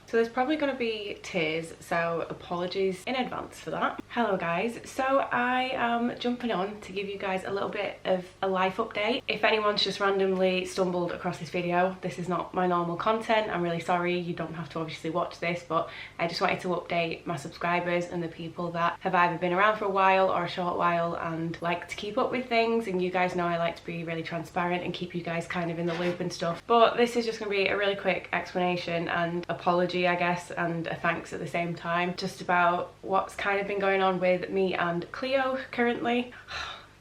So there's probably going to be tears, so apologies in advance for that. Hello guys, so I am jumping on to give you guys a little bit of a life update. If anyone's just randomly stumbled across this video, this is not my normal content. I'm really sorry, you don't have to obviously watch this, but I just wanted to update my subscribers and the people that have either been around for a while or a short while and like to keep up with things. And you guys know I like to be really transparent and keep you guys kind of in the loop and stuff. But this is just going to be a really quick explanation and apology, I guess, and a thanks at the same time, just about what's kind of been going on with me and Cleo currently.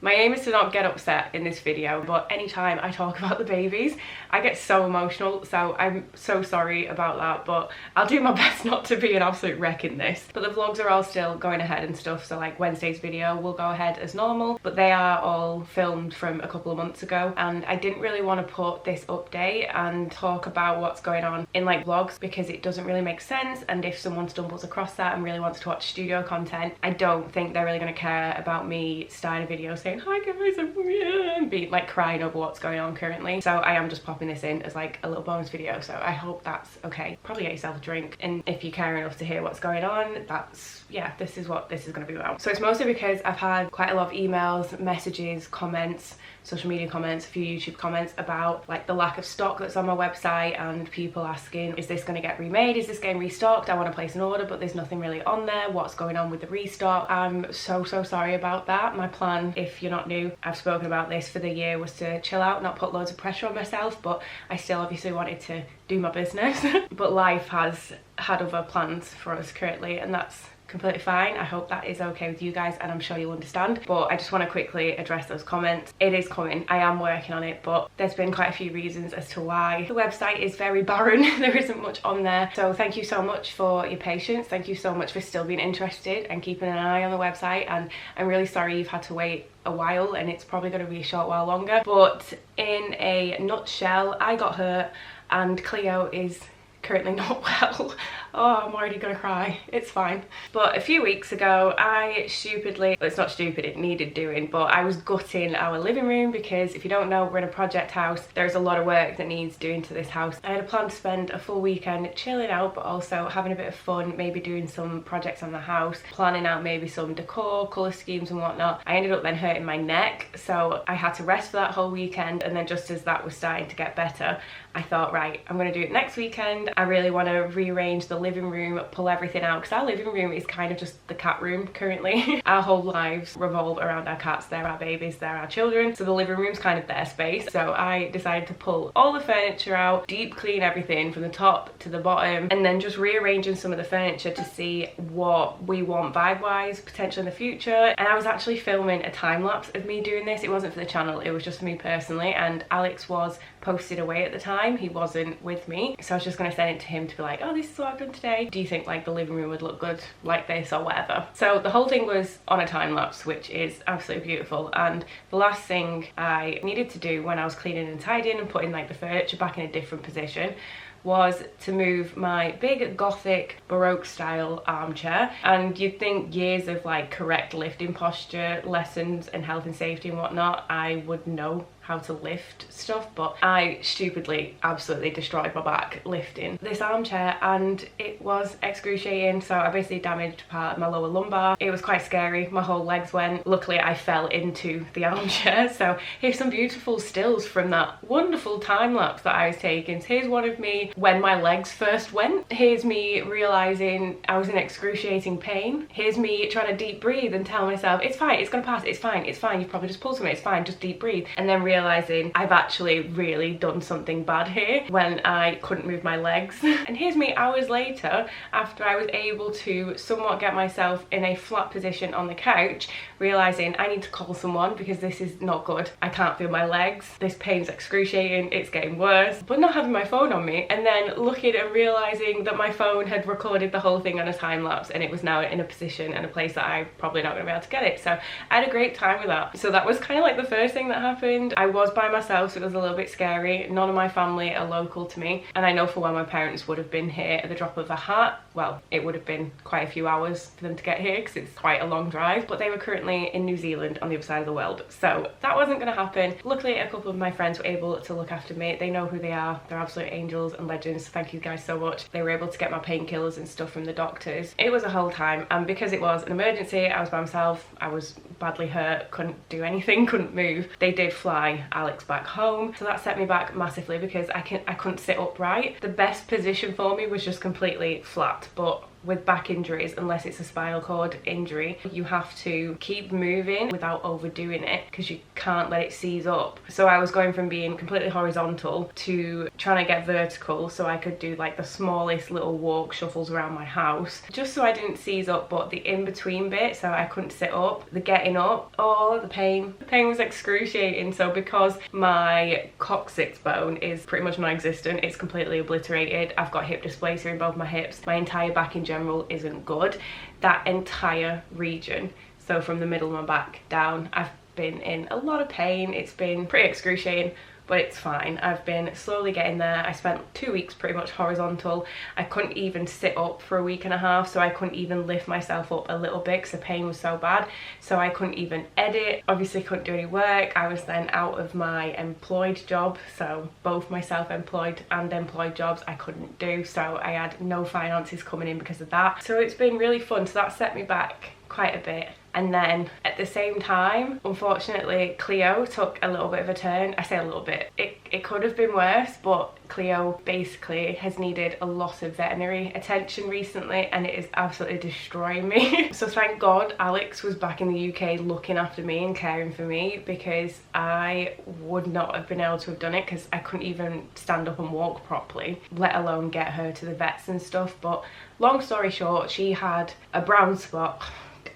My aim is to not get upset in this video, but anytime I talk about the babies, I get so emotional, so I'm so sorry about that, but I'll do my best not to be an absolute wreck in this. But the vlogs are all still going ahead and stuff, so like Wednesday's video will go ahead as normal, but they are all filmed from a couple of months ago, and I didn't really want to put this update and talk about what's going on in like vlogs because it doesn't really make sense, and if someone stumbles across that and really wants to watch studio content, I don't think they're really going to care about me starting a video saying hi guys and be like crying over what's going on currently. So I am just popping this in as like a little bonus video, so I hope that's okay. Probably get yourself a drink, and if you care enough to hear what's going on, that's, yeah, this is what this is going to be about. So it's mostly because I've had quite a lot of emails, messages, comments, social media comments, a few YouTube comments about like the lack of stock that's on my website, and people asking, is this going to get remade, is this getting restocked, I want to place an order but there's nothing really on there, what's going on with the restock. I'm so sorry about that. My plan, if you're not new, I've spoken about this for the year, was to chill out, not put loads of pressure on myself, but I still obviously wanted to do my business. But life has had other plans for us currently, and that's completely fine. I hope that is okay with you guys, and I'm sure you'll understand. But I just want to quickly address those comments. It is coming, I am working on it, but there's been quite a few reasons as to why the website is very barren. There isn't much on there, so thank you so much for your patience. Thank you so much for still being interested and keeping an eye on the website, and I'm really sorry you've had to wait a while, and it's probably going to be a short while longer. But in a nutshell, I got hurt and Cleo is currently not well. Oh, I'm already gonna cry. It's fine. But a few weeks ago, I stupidly, well, it's not stupid, it needed doing, but I was gutting our living room because if you don't know, we're in a project house. There's a lot of work that needs doing to this house. I had a plan to spend a full weekend chilling out, but also having a bit of fun, maybe doing some projects on the house, planning out maybe some decor, colour schemes and whatnot. I ended up then hurting my neck, so I had to rest for that whole weekend, and then just as that was starting to get better, I thought, right, I'm gonna do it next weekend. I really want to rearrange the living room, pull everything out, because our living room is kind of just the cat room currently. Our whole lives revolve around our cats. They're our babies, they're our children, so the living room's kind of their space. So I decided to pull all the furniture out, deep clean everything from the top to the bottom, and then just rearranging some of the furniture to see what we want vibe wise potentially in the future. And I was actually filming a time lapse of me doing this. It wasn't for the channel, it was just for me personally, and Alex was posted away at the time. He wasn't with me, so I was just going to send it to him to be like, oh, this is what I've done today, do you think like the living room would look good like this or whatever. So the whole thing was on a time lapse, which is absolutely beautiful. And the last thing I needed to do when I was cleaning and tidying and putting like the furniture back in a different position was to move my big gothic baroque style armchair. And you'd think years of like correct lifting posture lessons and health and safety and whatnot, I would know how to lift stuff, but I stupidly absolutely destroyed my back lifting this armchair, and it was excruciating. So I basically damaged part of my lower lumbar. It was quite scary, my whole legs went. Luckily I fell into the armchair. So here's some beautiful stills from that wonderful time lapse that I was taking. So here's one of me when my legs first went. Here's me realizing I was in excruciating pain. Here's me trying to deep breathe and tell myself, it's fine, it's gonna pass, it's fine, you've probably just pulled something, it's fine, just deep breathe. And then realizing I've actually really done something bad here when I couldn't move my legs. And here's me hours later, after I was able to somewhat get myself in a flat position on the couch, realizing I need to call someone because this is not good. I can't feel my legs, this pain's excruciating, it's getting worse, but not having my phone on me. And then looking and realizing that my phone had recorded the whole thing on a time lapse, and it was now in a position and a place that I'm probably not going to be able to get it. So I had a great time with that. So that was kind of like the first thing that happened. I was by myself, so it was a little bit scary. None of my family are local to me, and I know for when my parents would have been here at the drop of a hat. Well, it would have been quite a few hours for them to get here because it's quite a long drive, but they were currently in New Zealand on the other side of the world, so that wasn't going to happen. Luckily, a couple of my friends were able to look after me. They know who they are. They're absolute angels and legends. Thank you guys so much. They were able to get my painkillers and stuff from the doctors. It was a whole time, and because it was an emergency, I was by myself. I was badly hurt, couldn't do anything, couldn't move. They did fly Alex back home, so that set me back massively because I couldn't sit upright. The best position for me was just completely flat, but with back injuries, unless it's a spinal cord injury, you have to keep moving without overdoing it because you can't let it seize up. So I was going from being completely horizontal to trying to get vertical so I could do like the smallest little walk shuffles around my house, just so I didn't seize up, but the in-between bit, so I couldn't sit up, the getting up, oh, the pain was excruciating. So because my coccyx bone is pretty much non-existent, it's completely obliterated, I've got hip dysplasia in both my hips, my entire back in general isn't good, that entire region, so from the middle of my back down, I've been in a lot of pain. It's been pretty excruciating, but it's fine. I've been slowly getting there. I spent 2 weeks pretty much horizontal. I couldn't even sit up for a week and a half, so I couldn't even lift myself up a little bit because the pain was so bad. So I couldn't even edit, obviously couldn't do any work. I was then out of my employed job, so both my self-employed and employed jobs I couldn't do, so I had no finances coming in because of that. So it's been really fun, so that set me back quite a bit. And then at the same time, unfortunately, Cleo took a little bit of a turn. I say a little bit, it could have been worse, but Cleo basically has needed a lot of veterinary attention recently, and it is absolutely destroying me. So thank God Alex was back in the UK looking after me and caring for me, because I would not have been able to have done it because I couldn't even stand up and walk properly, let alone get her to the vets and stuff. But long story short, she had a brown spot.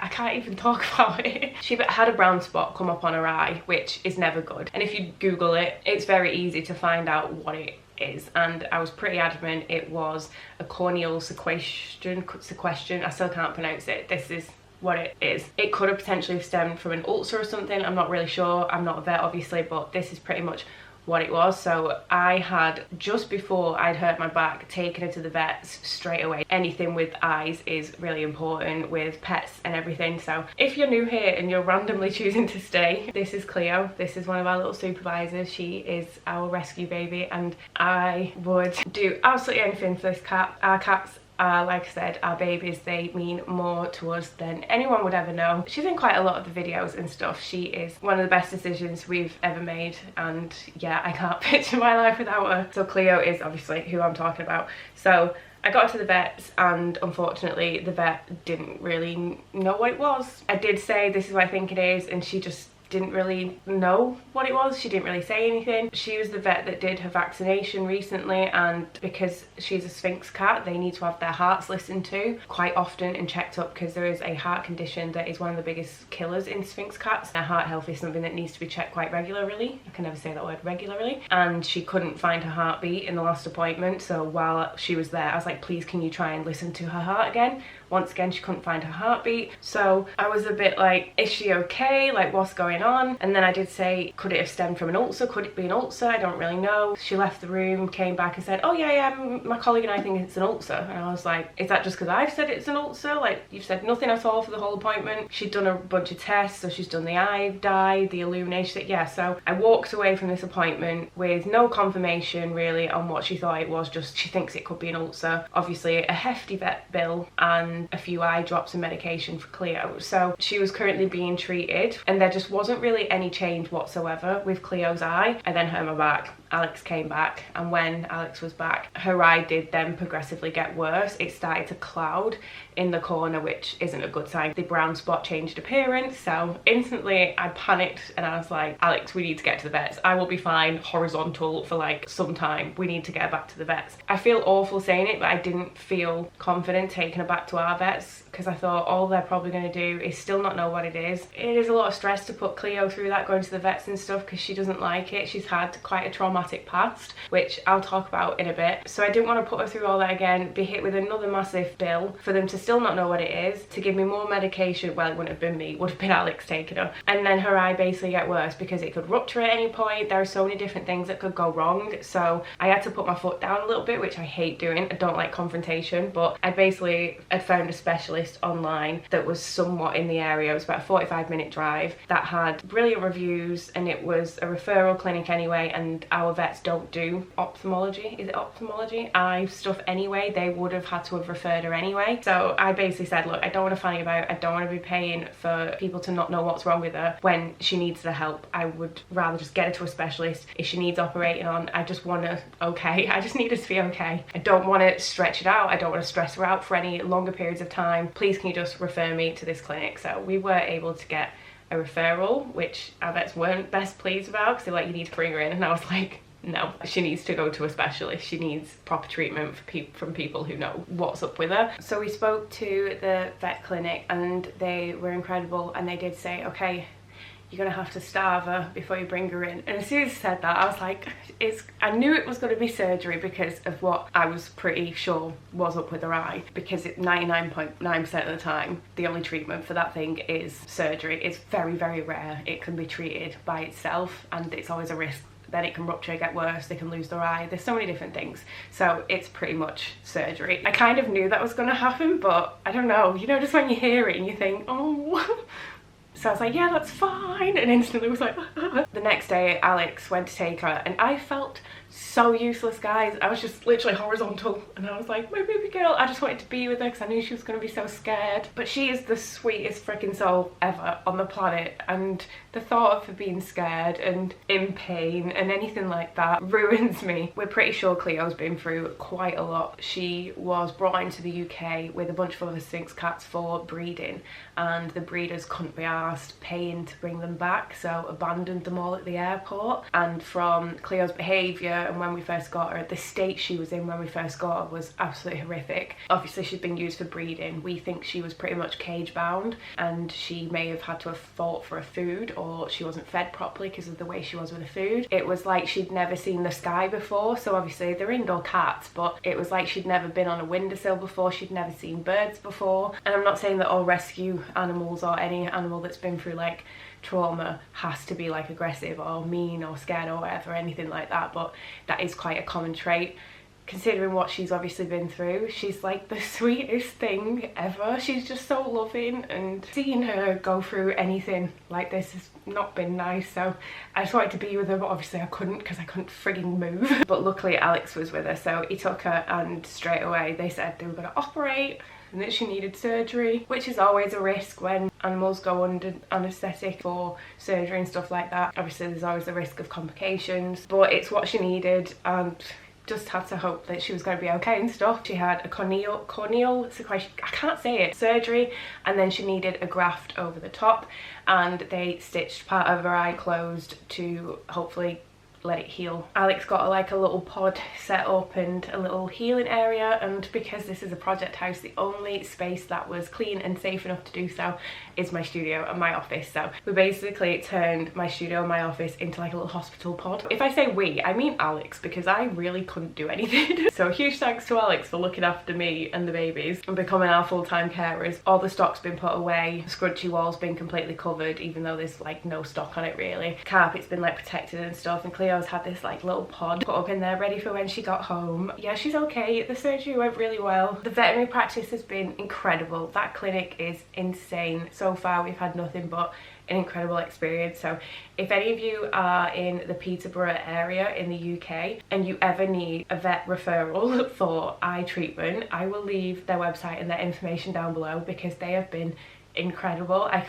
I can't even talk about it. She had a brown spot come up on her eye, which is never good. And if you Google it, it's very easy to find out what it is. And I was pretty adamant it was a corneal sequestration. I still can't pronounce it. This is what it is. It could have potentially stemmed from an ulcer or something. I'm not really sure. I'm not a vet, obviously, but this is pretty much what it was. So I had, just before I'd hurt my back, taken her to the vets straight away. Anything with eyes is really important with pets and everything. So if you're new here and you're randomly choosing to stay, this is Cleo. This is one of our little supervisors. She is our rescue baby, and I would do absolutely anything for this cat. Our cats, like I said, our babies, they mean more to us than anyone would ever know. She's in quite a lot of the videos and stuff. She is one of the best decisions we've ever made, and yeah, I can't picture my life without her. So Cleo is obviously who I'm talking about. So I got to the vets, and unfortunately the vet didn't really know what it was. I did say this is what I think it is, and she just didn't really know what it was. She didn't really say anything. She was the vet that did her vaccination recently, and because she's a Sphinx cat, they need to have their hearts listened to quite often and checked up, because there is a heart condition that is one of the biggest killers in Sphinx cats. Their heart health is something that needs to be checked quite regularly. I can never say that word, regularly. And she couldn't find her heartbeat in the last appointment, so while she was there I was like, please can you try and listen to her heart again. Once again, she couldn't find her heartbeat. So I was a bit like, is she okay? Like, what's going on? And then I did say, could it have stemmed from an ulcer? Could it be an ulcer? I don't really know. She left the room, came back and said, oh yeah, my colleague and I think it's an ulcer. And I was like, is that just because I've said it's an ulcer? Like, you've said nothing at all for the whole appointment. She'd done a bunch of tests, so she's done the eye dye, the illumination. Yeah, so I walked away from this appointment with no confirmation really on what she thought it was, just she thinks it could be an ulcer. Obviously a hefty vet bill and a few eye drops and medication for Cleo. So she was currently being treated, and there just wasn't really any change whatsoever with Cleo's eye. I then hurt my back. Alex came back, and when Alex was back, her eye did then progressively get worse. It started to cloud in the corner, which isn't a good sign. The brown spot changed appearance, so instantly I panicked and I was like, Alex, we need to get to the vets. I will be fine horizontal for like some time. We need to get her back to the vets. I feel awful saying it, but I didn't feel confident taking her back to our vets, because I thought all they're probably going to do is still not know what it is. It is a lot of stress to put Cleo through that, going to the vets and stuff, because she doesn't like it. She's had quite a traumatic traumatic past, which I'll talk about in a bit. So I didn't want to put her through all that again, be hit with another massive bill for them to still not know what it is, to give me more medication. Well, it wouldn't have been me, it would have been Alex taking her. And then her eye basically get worse because it could rupture at any point. There are so many different things that could go wrong. So I had to put my foot down a little bit, which I hate doing. I don't like confrontation, but I basically had found a specialist online that was somewhat in the area. It was about a 45-minute drive that had brilliant reviews, and it was a referral clinic anyway, and our vets don't do ophthalmology. Is it ophthalmology? Eye stuff anyway. They would have had to have referred her anyway. So I basically said, look, I don't want to fanny about. I don't want to be paying for people to not know what's wrong with her when she needs the help. I would rather just get her to a specialist. If she needs operating on, I just want her okay. I just need her to be okay. I don't want to stretch it out. I don't want to stress her out for any longer periods of time. Please, can you just refer me to this clinic? So we were able to get a referral, which our vets weren't best pleased about because they're like, you need to bring her in. And I was like, no, she needs to go to a specialist. She needs proper treatment from people who know what's up with her. So we spoke to the vet clinic and they were incredible, and they did say, okay, you're gonna have to starve her before you bring her in. And as soon as I said that, I was like, I knew it was gonna be surgery because of what I was pretty sure was up with her eye, because 99.9% of the time, the only treatment for that thing is surgery. It's very, very rare. It can be treated by itself, and it's always a risk. Then it can rupture, get worse, they can lose their eye. There's so many different things. So it's pretty much surgery. I kind of knew that was gonna happen, but I don't know, you know, just when you hear it and you think, oh. So I was like, yeah, that's fine, and instantly was like, The next day, Alex went to take her, and I felt so useless, guys. I was just literally horizontal, and I was like, my baby girl. I just wanted to be with her because I knew she was going to be so scared. But she is the sweetest freaking soul ever on the planet, and the thought of her being scared and in pain and anything like that ruins me. We're pretty sure Cleo's been through quite a lot. She was brought into the UK with a bunch of other Sphynx cats for breeding, and the breeders couldn't be asked paying to bring them back, so abandoned them all at the airport. And from Cleo's behaviour and when we first got her, the state she was in when we first got her was absolutely horrific. Obviously she'd been used for breeding. We think she was pretty much cage bound, and she may have had to have fought for her food, or she wasn't fed properly because of the way she was with the food. It was like she'd never seen the sky before. So obviously they're indoor cats, but it was like she'd never been on a windowsill before. She'd never seen birds before. And I'm not saying that all rescue animals or any animal that's been through like trauma has to be like aggressive or mean or scared or whatever, anything like that, but that is quite a common trait. Considering what she's obviously been through, she's like the sweetest thing ever. She's just so loving, and seeing her go through anything like this has not been nice. So I just wanted to be with her, but obviously I couldn't because I couldn't frigging move. But luckily Alex was with her, so he took her, and straight away they said they were going to operate and that she needed surgery, which is always a risk when animals go under anaesthetic for surgery and stuff like that. Obviously there's always the risk of complications, but it's what she needed, and just had to hope that she was going to be okay and stuff. She had a corneal sequestration, I can't say it, surgery, and then she needed a graft over the top, and they stitched part of her eye closed to hopefully let it heal. Alex got like a little pod set up and a little healing area, and because this is a project house, the only space that was clean and safe enough to do so is my studio and my office. So we basically turned my studio and my office into like a little hospital pod. If I say we, I mean Alex, because I really couldn't do anything. So huge thanks to Alex for looking after me and the babies and becoming our full-time carers. All the stock's been put away, the scrunchy wall's been completely covered, even though there's like no stock on it really. Carpet's been like protected and stuff, and Cleo's had this like little pod put up in there ready for when she got home. Yeah, she's okay. The surgery went really well. The veterinary practice has been incredible. That clinic is insane. So far we've had nothing but an incredible experience. So if any of you are in the Peterborough area in the UK and you ever need a vet referral for eye treatment, I will leave their website and their information down below, because they have been incredible. I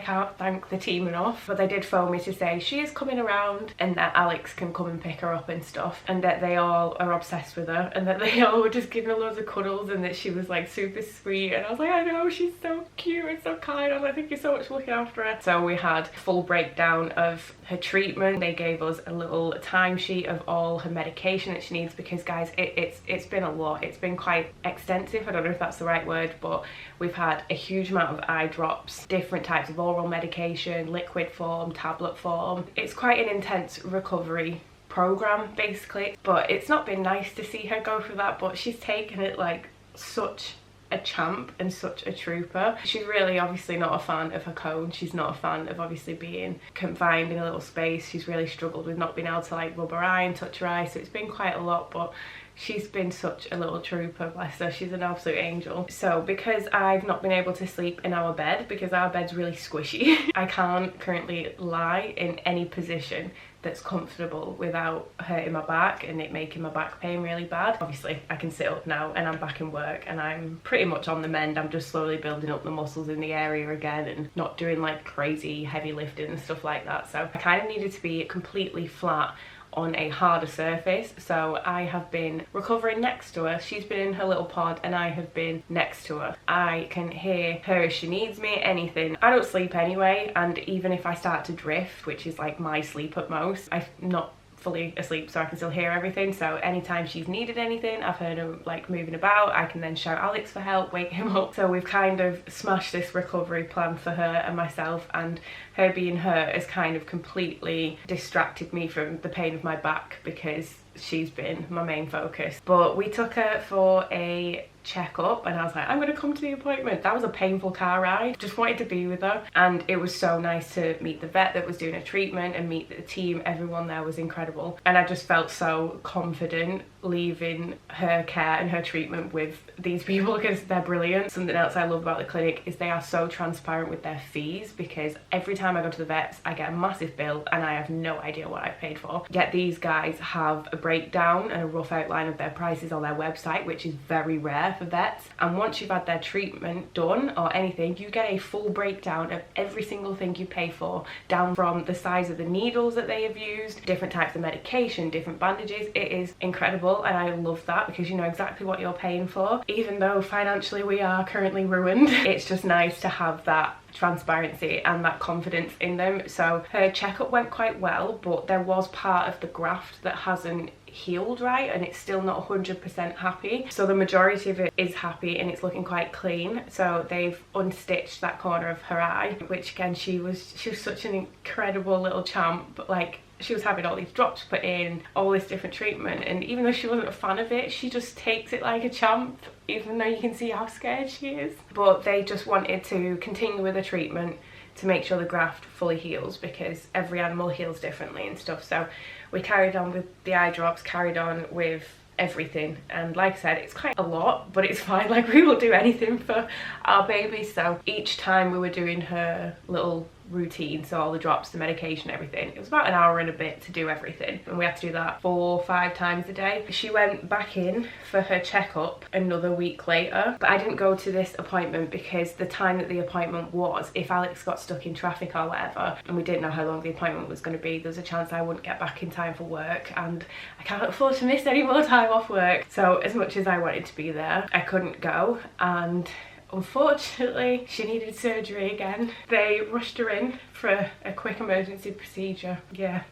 can't thank the team enough. But they did phone me to say she is coming around and that Alex can come and pick her up and stuff, and that they all are obsessed with her, and that they all were just giving her loads of cuddles, and that she was like super sweet. And I was like, I know, she's so cute and so kind. I was like, thank you so much for looking after her. So we had a full breakdown of her treatment. They gave us a little timesheet of all her medication that she needs, because guys, it's been a lot. It's been quite extensive. I don't know if that's the right word, but we've had a huge amount of eye drops, different types of oral medication, liquid form, tablet form. It's quite an intense recovery program basically. But it's not been nice to see her go through that, but she's taken it like such a champ and such a trooper. She's really obviously not a fan of her cone. She's not a fan of obviously being confined in a little space. She's really struggled with not being able to like rub her eye and touch her eye, so it's been quite a lot, but she's been such a little trooper, bless her. She's an absolute angel. So because I've not been able to sleep in our bed, because our bed's really squishy, I can't currently lie in any position that's comfortable without hurting my back and it making my back pain really bad. Obviously I can sit up now and I'm back in work and I'm pretty much on the mend. I'm just slowly building up the muscles in the area again and not doing like crazy heavy lifting and stuff like that. So I kind of needed to be completely flat on a harder surface, so I have been recovering next to her. She's been in her little pod and I have been next to her. I can hear her if she needs me, anything. I don't sleep anyway, and even if I start to drift, which is like my sleep at most, I'm not fully asleep, so I can still hear everything. So anytime she's needed anything, I've heard her like moving about, I can then shout Alex for help, wake him up. So we've kind of smashed this recovery plan for her and myself, and her being her has kind of completely distracted me from the pain of my back because she's been my main focus. But we took her for a check-up and I was like, I'm gonna come to the appointment. That was a painful car ride. Just wanted to be with her, and it was so nice to meet the vet that was doing a treatment and meet the team. Everyone there was incredible, and I just felt so confident leaving her care and her treatment with these people because they're brilliant. Something else I love about the clinic is they are so transparent with their fees, because every time I go to the vets I get a massive bill and I have no idea what I've paid for. Yet these guys have a breakdown and a rough outline of their prices on their website, which is very rare for vets. And once you've had their treatment done or anything, you get a full breakdown of every single thing you pay for, down from the size of the needles that they have used, different types of medication, different bandages. It is incredible, and I love that because you know exactly what you're paying for. Even though financially we are currently ruined, it's just nice to have that transparency and that confidence in them. So her checkup went quite well, but there was part of the graft that hasn't healed right and it's still not 100% happy. So the majority of it is happy and it's looking quite clean. So they've unstitched that corner of her eye, which again, she was such an incredible little champ. Like, she was having all these drops put in, all this different treatment, and even though she wasn't a fan of it, she just takes it like a champ, even though you can see how scared she is. But they just wanted to continue with the treatment to make sure the graft fully heals, because every animal heals differently and stuff. So we carried on with the eye drops, carried on with everything, and like I said, it's quite a lot, but it's fine. Like, we will do anything for our baby. So each time we were doing her little routine, so all the drops, the medication, everything, it was about an hour and a bit to do everything, and we had to do that 4 or 5 times a day. She went back in for her checkup another week later, but I didn't go to this appointment because the time that the appointment was, if Alex got stuck in traffic or whatever and we didn't know how long the appointment was going to be, there was a chance I wouldn't get back in time for work, and I can't afford to miss any more time off work. So as much as I wanted to be there, I couldn't go, and unfortunately she needed surgery again. They rushed her in for a quick emergency procedure. Yeah,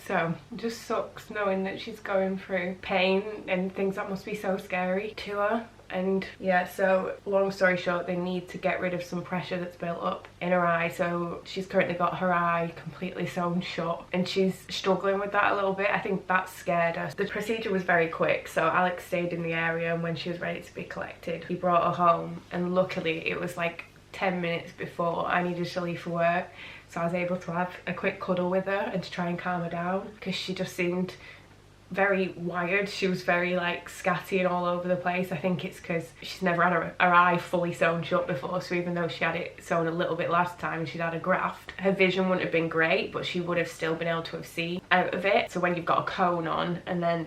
so it just sucks knowing that she's going through pain and things that must be so scary to her. And yeah, so long story short, they need to get rid of some pressure that's built up in her eye. So she's currently got her eye completely sewn shut and she's struggling with that a little bit. I think that scared her. The procedure was very quick, so Alex stayed in the area, and when she was ready to be collected, he brought her home, and luckily it was like 10 minutes before I needed to leave for work, so I was able to have a quick cuddle with her and to try and calm her down, because she just seemed very wired. She was very like scatty and all over the place. I think it's because she's never had her eye fully sewn shut before, so even though she had it sewn a little bit last time and she'd had a graft, her vision wouldn't have been great, but she would have still been able to have seen out of it. So when you've got a cone on, and then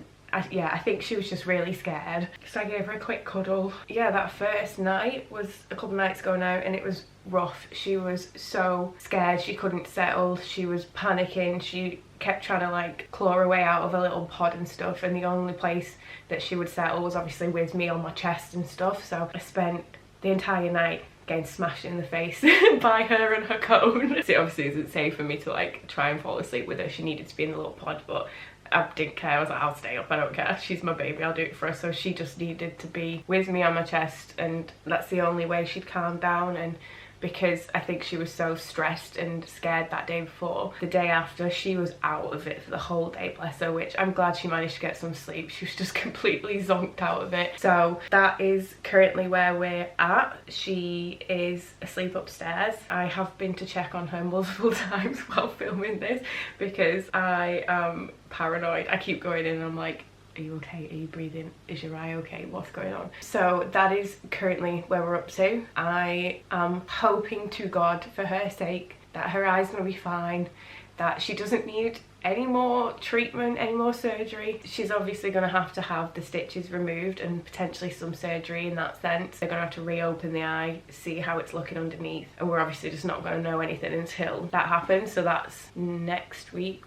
yeah, I think she was just really scared, so I gave her a quick cuddle. Yeah, that first night was a couple nights ago now, and it was rough. She was so scared, she couldn't settle, she was panicking, she kept trying to like claw her way out of a little pod and stuff, and the only place that she would settle was obviously with me on my chest and stuff. So I spent the entire night getting smashed in the face by her and her cone. So it obviously isn't safe for me to like try and fall asleep with her. She needed to be in the little pod, but I didn't care. I was like, I'll stay up, I don't care, she's my baby, I'll do it for her. So she just needed to be with me on my chest, and that's the only way she'd calm down and because I think she was so stressed and scared that day before. The day after, she was out of it for the whole day, bless her, which I'm glad she managed to get some sleep. She was just completely zonked out of it. So that is currently where we're at. She is asleep upstairs. I have been to check on her multiple times while filming this because I am paranoid. I keep going in and I'm like, are you okay? Are you breathing? Is your eye okay? What's going on? So that is currently where we're up to. I am hoping to God, for her sake, that her eye's gonna be fine, that she doesn't need any more treatment, any more surgery. She's obviously going to have the stitches removed and potentially some surgery in that sense. They're going to have to reopen the eye, see how it's looking underneath, and we're obviously just not going to know anything until that happens. So that's next week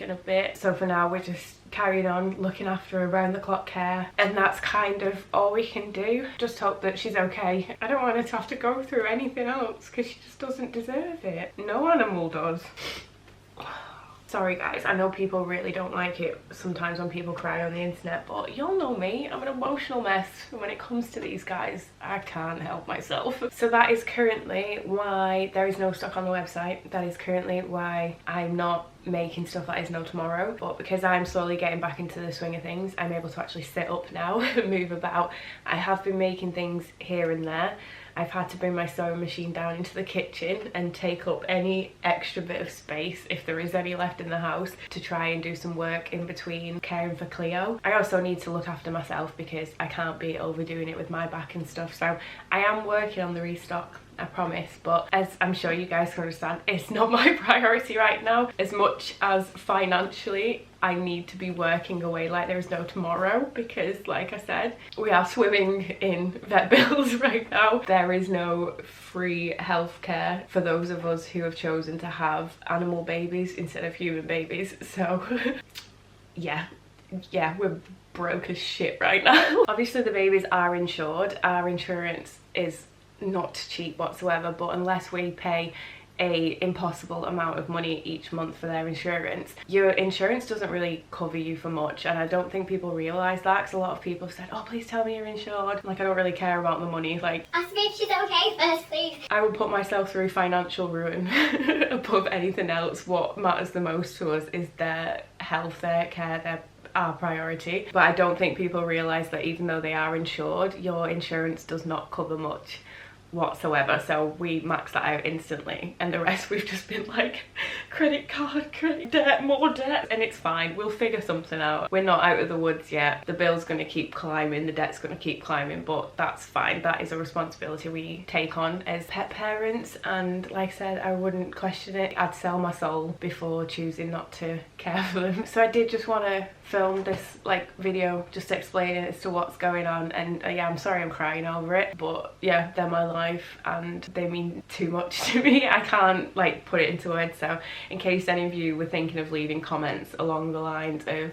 and a bit. So for now we're just carrying on looking after her round the clock care, and that's kind of all we can do. Just hope that she's okay. I don't want her to have to go through anything else because she just doesn't deserve it. No animal does. Sorry guys, I know people really don't like it sometimes when people cry on the internet, but you'll know me, I'm an emotional mess. When it comes to these guys, I can't help myself. So that is currently why there is no stock on the website. That is currently why I'm not making stuff that is no tomorrow. But because I'm slowly getting back into the swing of things, I'm able to actually sit up now and move about. I have been making things here and there. I've had to bring my sewing machine down into the kitchen and take up any extra bit of space, if there is any left in the house, to try and do some work in between caring for Cleo. I also need to look after myself because I can't be overdoing it with my back and stuff. So I am working on the restock, I promise, but as I'm sure you guys can understand, it's not my priority right now. As much as financially I need to be working away like there is no tomorrow, because like I said, we are swimming in vet bills right now. There is no free healthcare for those of us who have chosen to have animal babies instead of human babies. So yeah, we're broke as shit right now. Obviously the babies are insured. Our insurance is not cheap whatsoever, but unless we pay a impossible amount of money each month for their insurance, your insurance doesn't really cover you for much. And I don't think people realise that, because a lot of people said, oh please tell me you're insured. Like, I don't really care about the money. Like, ask me if she's okay first, please. I would put myself through financial ruin above anything else. What matters the most to us is their health, their care, our priority. But I don't think people realise that even though they are insured, your insurance does not cover much whatsoever. So we maxed that out instantly, and the rest we've just been like credit card, credit debt, more debt, and it's fine. We'll figure something out. We're not out of the woods yet. The bill's going to keep climbing, the debt's going to keep climbing, but that's fine. That is a responsibility we take on as pet parents, and like I said, I wouldn't question it. I'd sell my soul before choosing not to care for them. So I did just want to film this like video just explaining as to what's going on, and yeah, I'm sorry I'm crying over it, but yeah, they're my life and they mean too much to me. I can't like put it into words. So in case any of you were thinking of leaving comments along the lines of,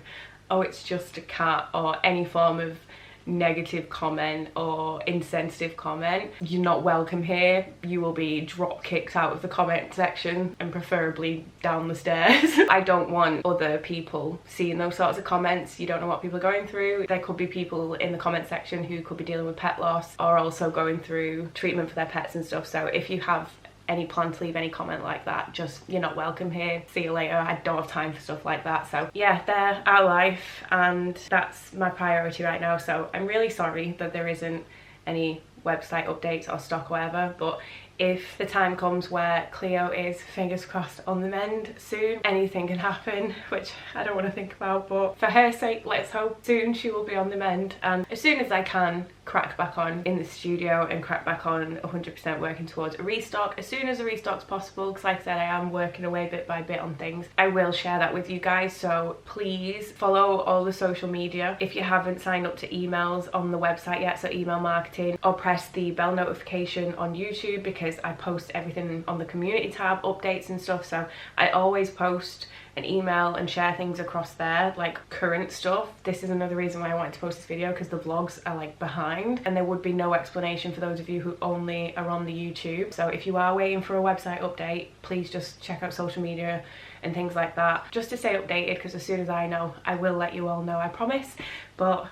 oh it's just a cat, or any form of negative comment or insensitive comment, you're not welcome here. You will be drop kicked out of the comment section, and preferably down the stairs. I don't want other people seeing those sorts of comments. You don't know what people are going through. There could be people in the comment section who could be dealing with pet loss, or also going through treatment for their pets and stuff. So if you have any plan to leave any comment like that, just, you're not welcome here. See you later. I don't have time for stuff like that. So yeah, they're our life and that's my priority right now. So I'm really sorry that there isn't any website updates or stock or whatever, but if the time comes where Cleo is, fingers crossed, on the mend soon, anything can happen, which I don't want to think about, but for her sake, let's hope soon she will be on the mend. And as soon as I can crack back on in the studio and crack back on 100% working towards a restock, as soon as a restock's possible, because like I said, I am working away bit by bit on things, I will share that with you guys. So please follow all the social media. If you haven't signed up to emails on the website yet, so email marketing, or press the bell notification on YouTube, because I post everything on the community tab, updates and stuff. So I always post an email and share things across there, like current stuff. This is another reason why I wanted to post this video, because the vlogs are like behind and there would be no explanation for those of you who only are on the YouTube. So if you are waiting for a website update, please just check out social media and things like that, just to stay updated, because as soon as I know, I will let you all know, I promise. But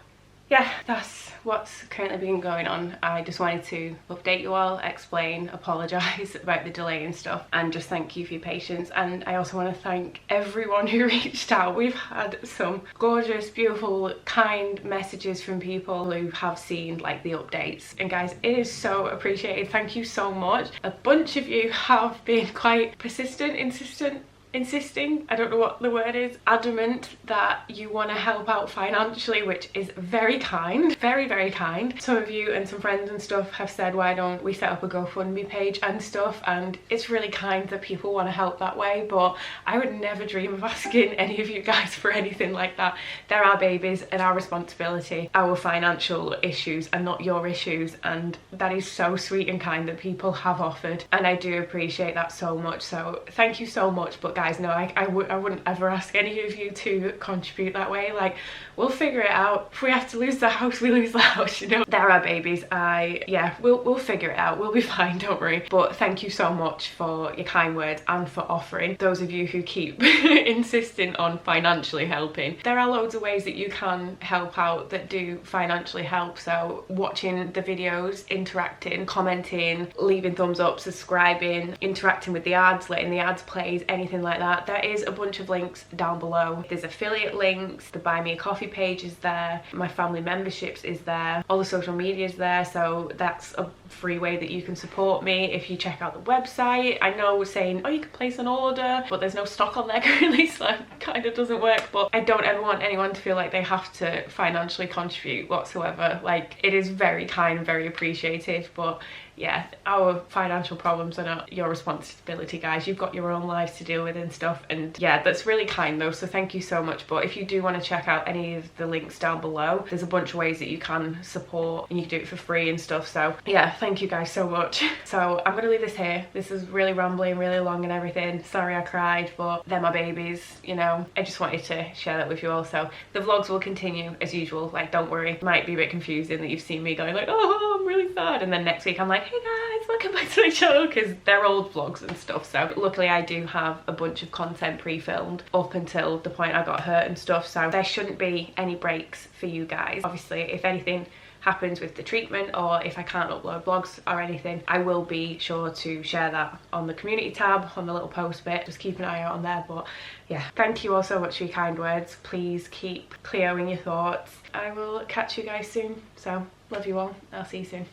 yeah, that's what's currently been going on. I just wanted to update you all, explain, apologise about the delay and stuff, and just thank you for your patience. And I also want to thank everyone who reached out. We've had some gorgeous, beautiful, kind messages from people who have seen like the updates, and guys, it is so appreciated. Thank you so much. A bunch of you have been quite persistent, insisting, I don't know what the word is, adamant that you want to help out financially, which is very kind, very, very kind. Some of you and some friends and stuff have said, why don't we set up a GoFundMe page and stuff, and it's really kind that people want to help that way, but I would never dream of asking any of you guys for anything like that. They're our babies and our responsibility. Our financial issues are not your issues, and that is so sweet and kind that people have offered, and I do appreciate that so much. So thank you so much. But guys, no, I wouldn't ever ask any of you to contribute that way. Like, we'll figure it out. If we have to lose the house, we lose the house, you know. They're our babies. Yeah, we'll figure it out. We'll be fine, don't worry. But thank you so much for your kind words and for offering. Those of you who keep insisting on financially helping, there are loads of ways that you can help out that do financially help. So watching the videos, interacting, commenting, leaving thumbs up, subscribing, interacting with the ads, letting the ads play, anything like that. There is a bunch of links down below. There's affiliate links, the buy me a coffee page is there, my family memberships is there, all the social media is there, so that's a free way that you can support me. If you check out the website, I know we're saying, oh, you can place an order, but there's no stock on there currently, so it kind of doesn't work. But I don't ever want anyone to feel like they have to financially contribute whatsoever. Like, it is very kind and very appreciated, but yeah, our financial problems are not your responsibility, guys. You've got your own lives to deal with and stuff, and yeah, that's really kind though, so thank you so much. But if you do want to check out any of the links down below, there's a bunch of ways that you can support, and you can do it for free and stuff. So yeah, thank you guys so much. So I'm gonna leave this here. This is really rambling, really long and everything. Sorry I cried, but they're my babies, you know. I just wanted to share that with you all. So the vlogs will continue as usual, like, don't worry. It might be a bit confusing that you've seen me going like, oh, I'm really sad, and then next week I'm like, hey guys, welcome back to my channel, because they're old vlogs and stuff. So luckily I do have a bunch of content pre-filmed up until the point I got hurt and stuff, so there shouldn't be any breaks for you guys. Obviously, if anything happens with the treatment, or if I can't upload vlogs or anything, I will be sure to share that on the community tab, on the little post bit. Just keep an eye out on there. But yeah, thank you all so much for your kind words. Please keep clearing your thoughts. I will catch you guys soon, so love you all. I'll see you soon.